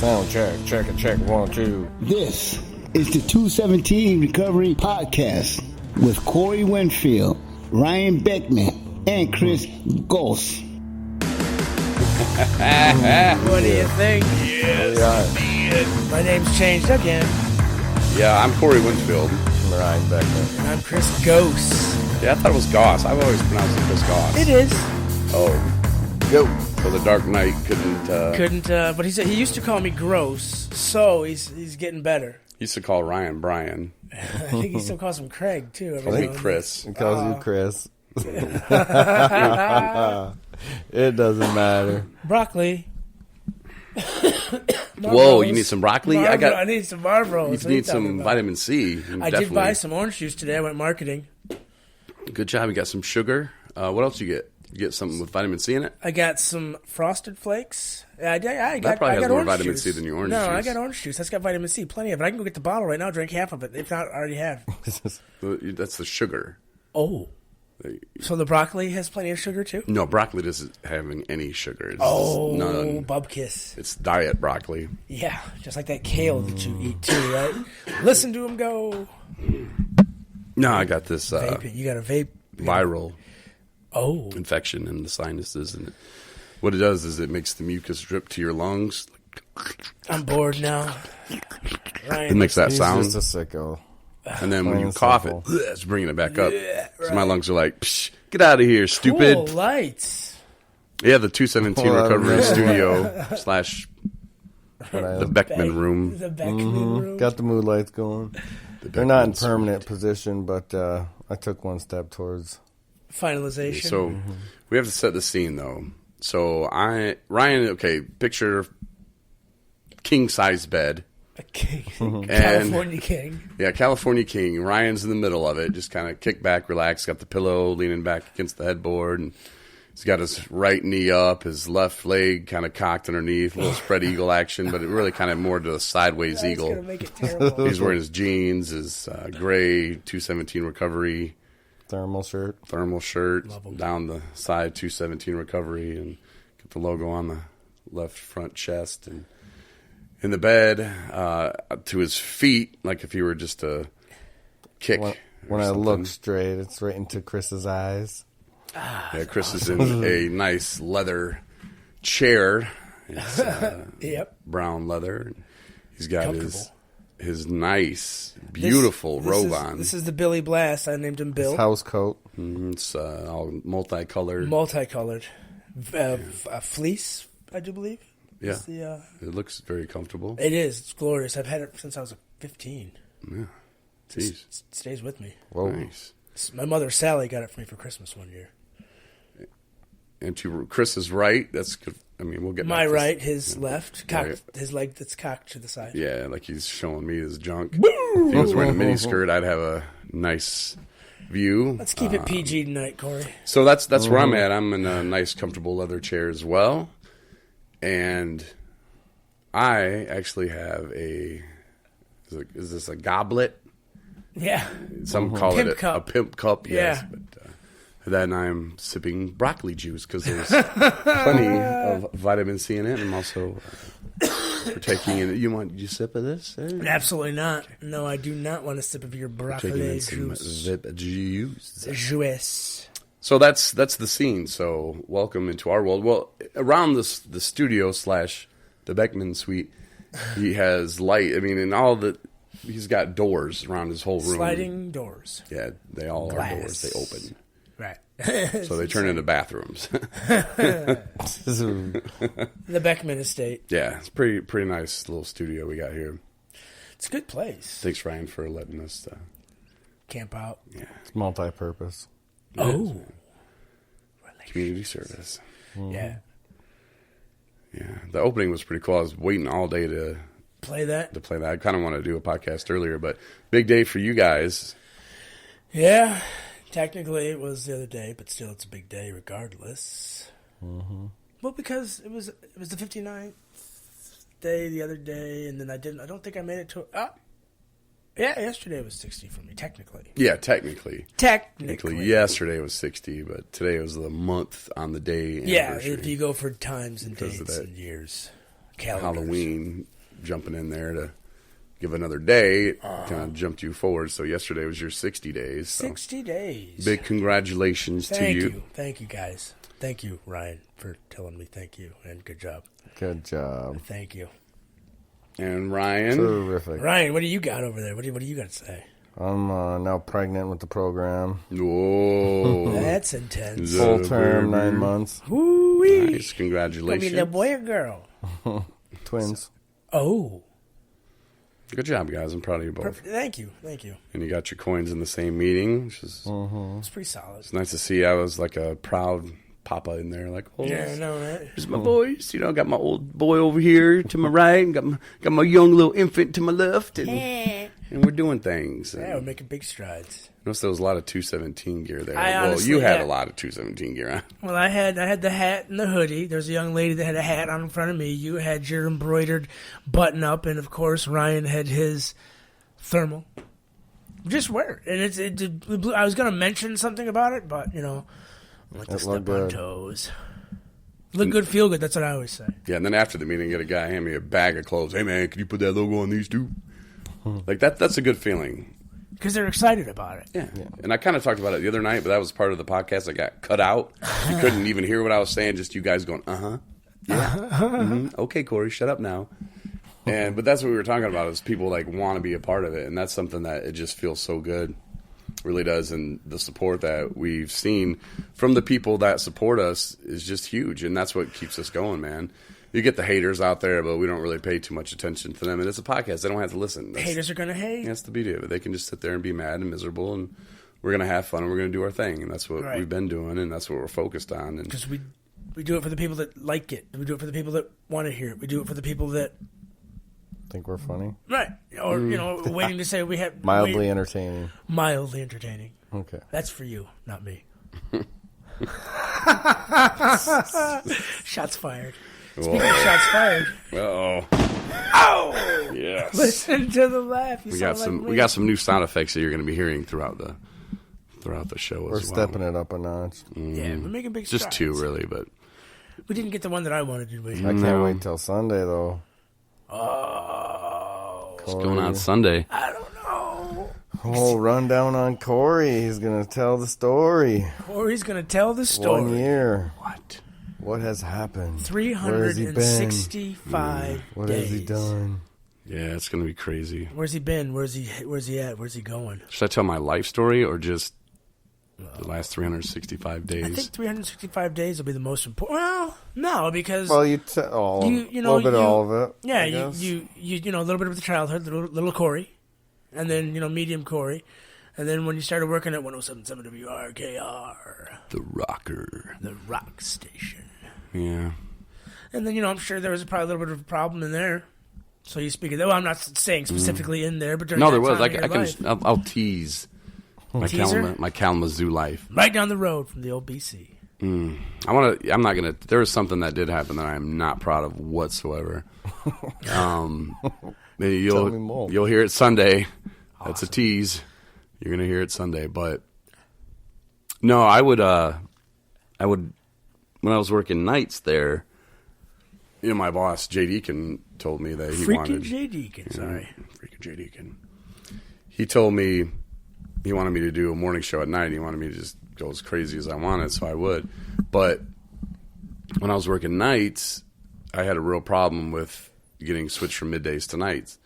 Sound check, 1, 2. This is the 217 Recovery Podcast with Corey Winfield, Ryan Beckman, and Chris Goss. What do you think? Yes, My name's changed again. Yeah, I'm Corey Winfield. I'm Ryan Beckman. And I'm Chris Goss. Yeah, I thought it was Goss. I've always pronounced it Chris Goss. It is. Oh. Yo. So the Dark Knight couldn't... But he used to call me Gross, so he's getting better. He used to call Ryan Brian. I think he still calls him Craig, too. Calls me Chris. He calls you Chris. It doesn't matter. Broccoli. Whoa, you need some broccoli? I need some Marlboros. You need some vitamin C. I did buy some orange juice today. I went marketing. Good job. You got some sugar. What else you get? You get something with vitamin C in it? I got some Frosted Flakes. That probably has more vitamin C than your orange juice. No, I got orange juice. That's got vitamin C. Plenty of it. I can go get the bottle right now, drink half of it. If not, I already have. That's the sugar. Oh. So the broccoli has plenty of sugar, too? No, broccoli doesn't have any sugar. It's none. Bubkiss. It's diet broccoli. Yeah, just like that kale that you eat, too, right? Listen to him go. No, I got this Vaping. You got a vape. viral infection in the sinuses, and what it does is it makes the mucus drip to your lungs. I'm bored now. It makes that sound. He's just a sicko. And then when you cough it, it's bringing it back up. So my lungs are like, Psh, get out of here, stupid. Cool lights. Yeah, the 217 Recovery Studio / the Beckman Room. The Beckman Room. Got the mood lights going. They're not in permanent position, but I took one step towards finalization. So we have to set the scene, though. So Ryan, picture king-size bed. A king. California king. Yeah, California king. Ryan's in the middle of it, just kind of kick back, relax, got the pillow leaning back against the headboard, and he's got his right knee up, his left leg kind of cocked underneath, a little spread eagle action, but it really kind of more to a sideways eagle. Gonna make it terrible. He's wearing his jeans, his gray 217 Recovery thermal shirt down the side, 217 Recovery, and get the logo on the left front chest, and in the bed to his feet, like if he were just a kick. When I look straight, it's right into Chris's eyes. Yeah, Chris is in a nice leather chair. It's yep. Brown leather. He's got his nice, beautiful robe on. This is the Billy Blast. I named him Bill. His house coat. It's all multicolored. Fleece, I do believe. Yeah. It looks very comfortable. It is. It's glorious. I've had it since I was 15. Yeah. Jeez. It stays with me. Whoa. Nice. My mother, Sally, got it for me for Christmas one year. And to Chris's right, that's good. I mean, we'll get my back right, his left, right. His leg that's cocked to the side. Yeah, like he's showing me his junk. If he was wearing a mini skirt, I'd have a nice view. Let's keep it PG tonight, Corey. So that's where I'm at. I'm in a nice, comfortable leather chair as well. And I actually have is this a goblet? Yeah. Some call pimp it cup. A pimp cup, yes. Yeah. But then I'm sipping broccoli juice because there's plenty of vitamin C in it. I'm also partaking in it. You sip of this? Absolutely not. No, I do not want a sip of your broccoli juice. So that's the scene. So welcome into our world. Well, around the studio / the Beckman suite, he has light. I mean, he's got doors around his whole room. Sliding doors. Yeah, they all Glass. are doors. They open. Right. So they turn into bathrooms. The Beckman estate. Yeah, it's pretty nice little studio we got here. It's a good place. Thanks, Ryan, for letting us camp out. Yeah, it's multi-purpose. Community service. Yeah. Yeah, the opening was pretty cool. I was waiting all day to play that. I kind of want to do a podcast earlier, but big day for you guys. Yeah, technically it was the other day, but still it's a big day regardless. Mm-hmm. Well, because it was the 59th day the other day, and then I don't think I made it to. Yeah, yesterday was 60 for me, technically. Yeah, technically. Technically. Yesterday was 60, but today was the month on the day anniversary. Yeah, if you go for times and dates and years. Halloween jumping in there to give another day. It kind of jumped you forward. So yesterday was your 60 days. So 60 days. big congratulations to you. Thank you, guys. Thank you, Ryan, for telling me thank you, and good job. Good job. Thank you. And Ryan. Terrific. Ryan, what do you got over there? What do you got to say? I'm now pregnant with the program. Whoa. That's intense. Full term, 9 months. Woo-wee. Nice. Congratulations. Gonna be the boy or girl? Twins. Oh. Good job, guys. I'm proud of you both. Perfect. Thank you. And you got your coins in the same meeting, which is It's pretty solid. it's nice to see. I was like a proud papa in there, like, oh, Yeah, I know, right? here's my boys. You know, I got my old boy over here to my right, and got my young little infant to my left, and we're doing things. Yeah, we're making big strides. Notice there was a lot of 217 gear there. I Well, honestly, you had yeah. a lot of 217 gear on. Well, I had the hat and the hoodie. There's a young lady that had a hat on in front of me. You had your embroidered button up, and of course Ryan had his thermal. Just wear it. And I was gonna mention something about it, but I like to It step looked on good. toes. Look good, feel good. That's what I always say. Yeah, and then after the meeting, get a guy hand me a bag of clothes. Hey, man, can you put that logo on these too? Like that's a good feeling. Because they're excited about it. Yeah. And I kind of talked about it the other night, but that was part of the podcast that got cut out. You couldn't even hear what I was saying, just you guys going, yeah, okay, Corey, shut up now. But that's what we were talking about is people like want to be a part of it, and that's something that it just feels so good, really does, and the support that we've seen from the people that support us is just huge, and that's what keeps us going, man. You get the haters out there, but we don't really pay too much attention to them, and it's a podcast. They don't have to listen. Haters are going to hate. That's the beauty of it. They can just sit there and be mad and miserable, and we're going to have fun, and we're going to do our thing, and that's what we've been doing, and that's what we're focused on. Because we do it for the people that like it. We do it for the people that want to hear it. We do it for the people that... Think we're funny? Right. Or, waiting to say we have... Mildly entertaining. Mildly entertaining. Okay. That's for you, not me. Shots fired. Speaking of shots fired. Uh-oh. Oh! Yes. Listen to the laugh. You We got sound like we got some new sound effects that you're going to be hearing throughout the show We're as well. stepping it up a notch. Yeah, we're making big strides. Just two, really, but We didn't get the one that I wanted, did we? I can't wait till Sunday, though. Oh. what's going on Sunday? I don't know. Whole rundown on Corey. He's going to tell the story. Corey's going to tell the story. 1 year. What? What has happened? 365 What days. has he done? Yeah, it's going to be crazy. Where's he been? Where's he at? Where's he going? Should I tell my life story or just the last 365 days? I think 365 days will be the most important. Well, no, because Well, you tell a You little bit of all of it. yeah, I you guess. a little bit of the childhood, little Corey, and then medium Corey, and then when you started working at 107.7 WRKR, The rocker. the rock station, Yeah. and then I'm sure there was probably a little bit of a problem in there. So you speak of that. Well, I'm not saying specifically in there, but during No, that there was. time in your life, I'll tease my Teaser? Kalamazoo life. right down the road from the old BC. I'm not gonna. There was something that did happen that I am not proud of whatsoever. Maybe Tell me more. you'll hear it Sunday. That's a tease. You're gonna hear it Sunday, but no, I would when I was working nights there. My boss J. Deacon told me that he Freaking wanted J. Deacon, sorry. freaking J. Deacon. He told me he wanted me to do a morning show at night. He wanted me to just go as crazy as I wanted, so I would. But when I was working nights, I had a real problem with getting switched from middays to nights.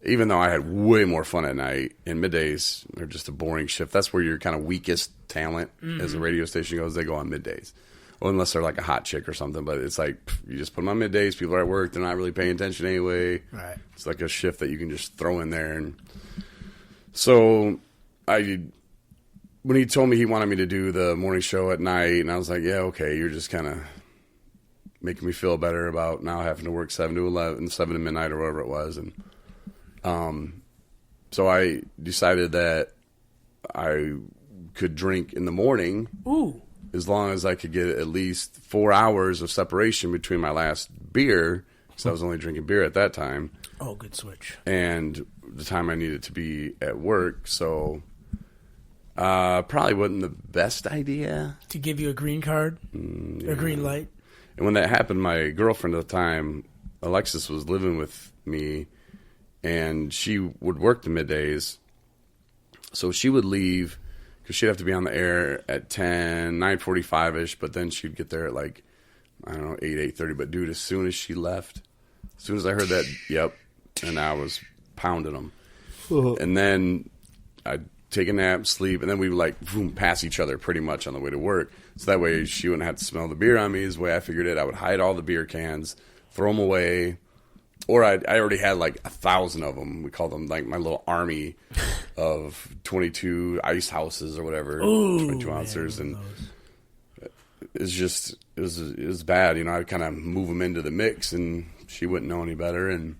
Even though I had way more fun at night, and middays are just a boring shift. That's where your kind of weakest talent as a radio station goes. They go on middays. Well, unless they're like a hot chick or something. But it's like, you just put them on middays. People are at work. They're not really paying attention anyway. Right. It's like a shift that you can just throw in there. And so when he told me he wanted me to do the morning show at night, and I was like, yeah, okay, you're just kind of making me feel better about now having to work 7 to 11, 7 to midnight or whatever it was. And so I decided that I could drink in the morning. Ooh. As long as I could get at least 4 hours of separation between my last beer, because I was only drinking beer at that time. Oh, good switch. And the time I needed to be at work. So probably wasn't the best idea. To give you a green card? A green light? And when that happened, my girlfriend at the time Alexis was living with me, and she would work the middays. So she would leave because she'd have to be on the air at 10, 9:45-ish, but then she'd get there at like, I don't know, 8:30. But dude, as soon as she left, as soon as I heard that, yep, and I was pounding them. And then I'd take a nap, sleep, and then we would like boom, pass each other pretty much on the way to work. So that way she wouldn't have to smell the beer on me is the way I figured it. I would hide all the beer cans, throw them away. Or I already had like 1,000 of them. We called them like my little army of 22 ice houses or whatever, 22 ounces, and it was bad. You know, I'd kind of move them into the mix, and she wouldn't know any better. And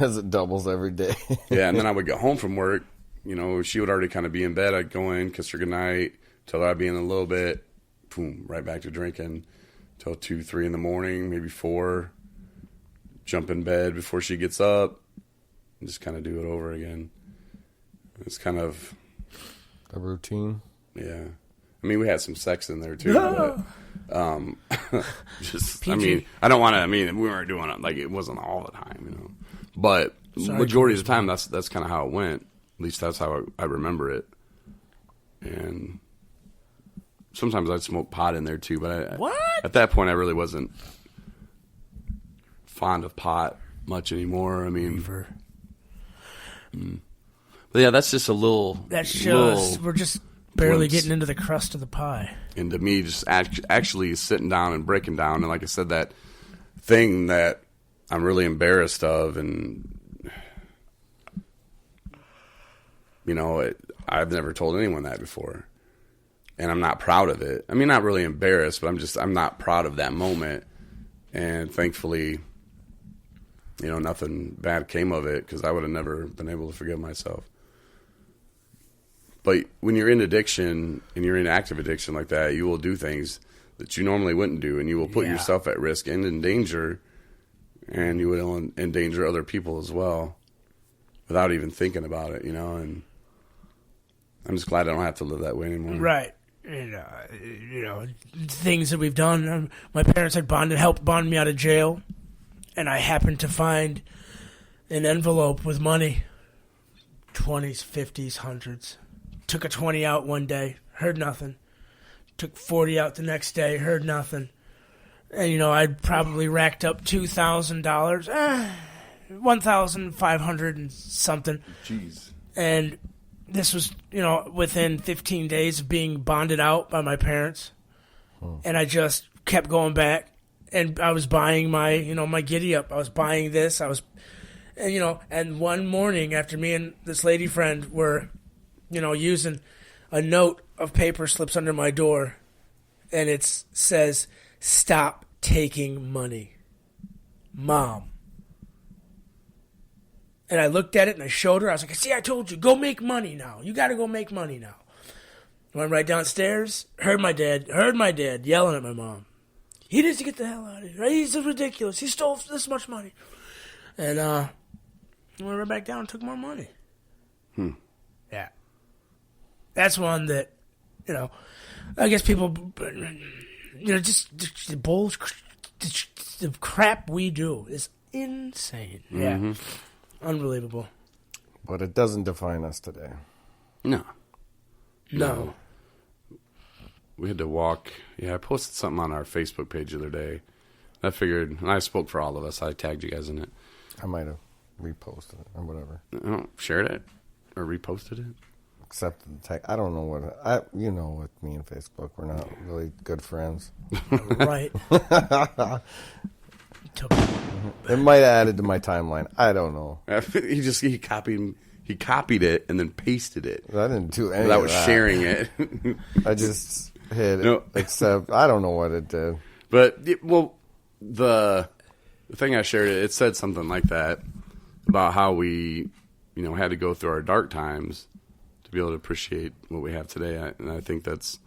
as it doubles every day. yeah, and then I would get home from work. You know, she would already kind of be in bed. I'd go in, kiss her goodnight, tell her I'd be in a little bit. Boom, right back to drinking till 2, 3 in the morning, maybe 4. Jump in bed before she gets up, and just kind of do it over again. It's kind of a routine. Yeah, I mean, we had some sex in there too, but just PG. I mean, I don't want to. I mean, we weren't doing it like it wasn't all the time, you know. But majority of the time, that's kind of how it went. At least that's how I remember it. And sometimes I'd smoke pot in there too, but at that point, I really wasn't fond of pot much anymore. I mean, but yeah, that's just a little. That's just we're just barely getting into the crust of the pie. And to me, just actually sitting down and breaking down, and like I said, that thing that I'm really embarrassed of, and you know, I've never told anyone that before, and I'm not proud of it. I mean, not really embarrassed, but I'm not proud of that moment, and thankfully, you know, nothing bad came of it because I would have never been able to forgive myself. But when you're in addiction and you're in active addiction like that, you will do things that you normally wouldn't do, and you will put yourself at risk and in danger, and you will endanger other people as well without even thinking about it, you know. And I'm just glad I don't have to live that way anymore. Right. And, you know, things that we've done. My parents had helped bond me out of jail. And I happened to find an envelope with money, 20s, 50s, 100s. Took a 20 out one day, heard nothing. Took 40 out the next day, heard nothing. And, you know, I'd probably racked up $2,000, $1,500 and something. Jeez. And this was, you know, within 15 days of being bonded out by my parents. And I just kept going back. And I was buying my giddy up. I was buying this. And one morning after me and this lady friend were, you know, using a note of paper slips under my door, and it says, "Stop taking money, Mom." And I looked at it and I showed her. I was like, "See, I told you, go make money now. You got to go make money now." Went right downstairs. Heard my dad yelling at my mom. He needs to get the hell out of here. He's ridiculous. He stole this much money. And I went right back down and took more money. Yeah. That's one that, you know, I guess people, you know, just the bullshit, the crap we do is insane. Yeah. Unbelievable. But it doesn't define us today. No. We had to walk. Yeah, I posted something on our Facebook page the other day. I figured, and I spoke for all of us. I tagged you guys in it. I might have reposted it or whatever. Shared it or reposted it. Accepted the tag. I don't know what. You know, with me and Facebook, we're not really good friends. Right. It might have added to my timeline. I don't know. He copied it and then pasted it. I didn't do anything without sharing it. I just hit it. Except I don't know what it did. But the thing I shared, it said something like that about how we, you know, had to go through our dark times to be able to appreciate what we have today. And I think that's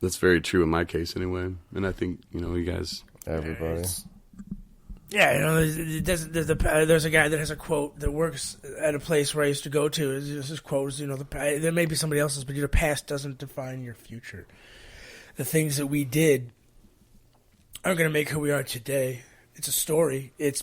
very true in my case anyway. And I think, you know, you guys, everybody. Yeah, you know, there's a guy that has a quote that works at a place where I used to go to. His quote is, you know, there may be somebody else's, but your past doesn't define your future. The things that we did are going to make who we are today. It's a story. It's